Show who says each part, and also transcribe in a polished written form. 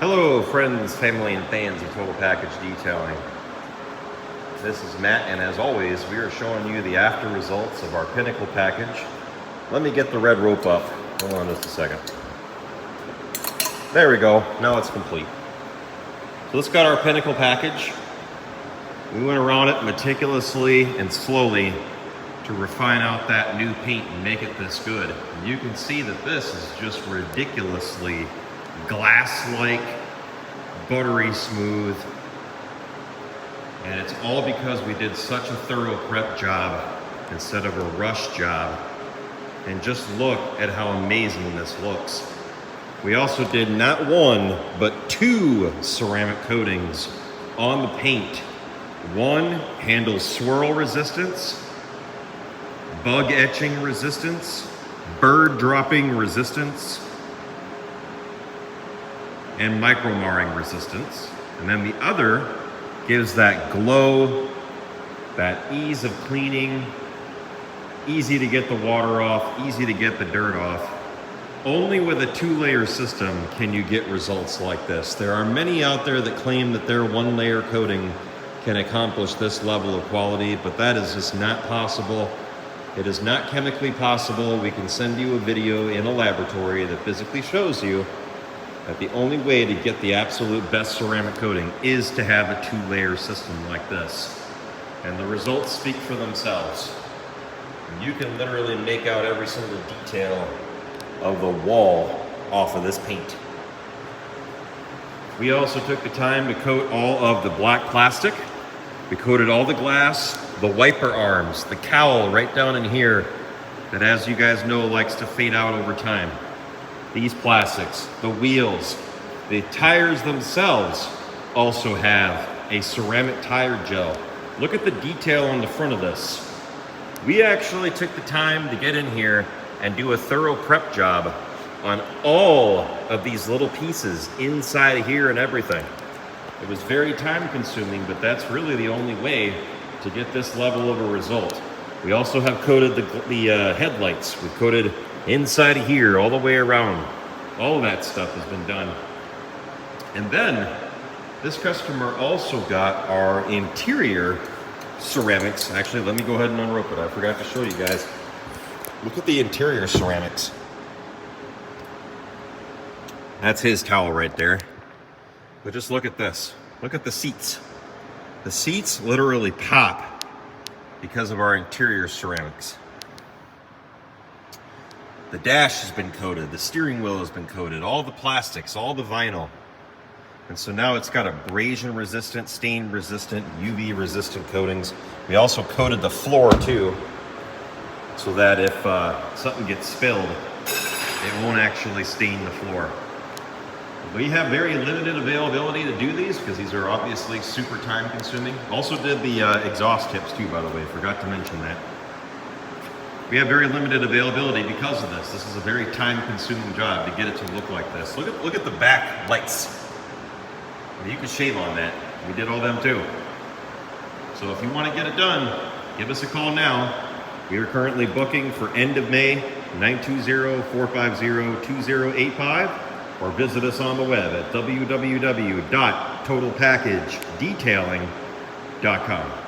Speaker 1: Hello friends, family, and fans of Total Package Detailing. This is Matt, and as always, we are showing you the after results of our Pinnacle package. Let me get the red rope up. Hold on just a second. There we go. Now it's complete. So let's got our Pinnacle package. We went around it meticulously and slowly to refine out that new paint and make it this good. And you can see that this is just ridiculously glass-like, buttery smooth, and it's all because we did such a thorough prep job instead of a rush job. And just look at how amazing this looks. We also did not one but two ceramic coatings on the paint. One handles swirl resistance, bug etching resistance, bird dropping resistance, and micro marring resistance. And then the other gives that glow, that ease of cleaning, easy to get the water off, easy to get the dirt off. Only with a two-layer system can you get results like this. There are many out there that claim that their one-layer coating can accomplish this level of quality, but that is just not possible. It is not chemically possible. We can send you a video in a laboratory that physically shows you that the only way to get the absolute best ceramic coating is to have a two-layer system like this. And the results speak for themselves. You can literally make out every single detail of the wall off of this paint. We also took the time to coat all of the black plastic. We coated all the glass, the wiper arms, the cowl right down in here that, as you guys know, likes to fade out over time. These plastics, the wheels, the tires themselves also have a ceramic tire gel. Look at the detail on the front of this. We actually took the time to get in here and do a thorough prep job on all of these little pieces inside of here and everything. It was very time consuming, but that's really the only way to get this level of a result. We also have coated the headlights. We've coated inside of here, all the way around. All of that stuff has been done. And then this customer also got our interior ceramics. Actually, let me go ahead and unrope it. I forgot to show you guys. Look at the interior ceramics. That's his towel right there. But just look at this. Look at the seats. The seats literally pop because of our interior ceramics. The dash has been coated, the steering wheel has been coated, all the plastics, all the vinyl. And so now it's got abrasion resistant, stain resistant, UV resistant coatings. We also coated the floor too, so that if something gets spilled, it won't actually stain the floor. We have very limited availability to do these because these are obviously super time consuming. Also did the exhaust tips too, by the way, forgot to mention that. We have very limited availability because of this. This is a very time-consuming job to get it to look like this. Look at the back lights. You can shave on that. We did all them too. So if you want to get it done, give us a call now. We are currently booking for end of May, 920-450-2085, or visit us on the web at www.totalpackagedetailing.com.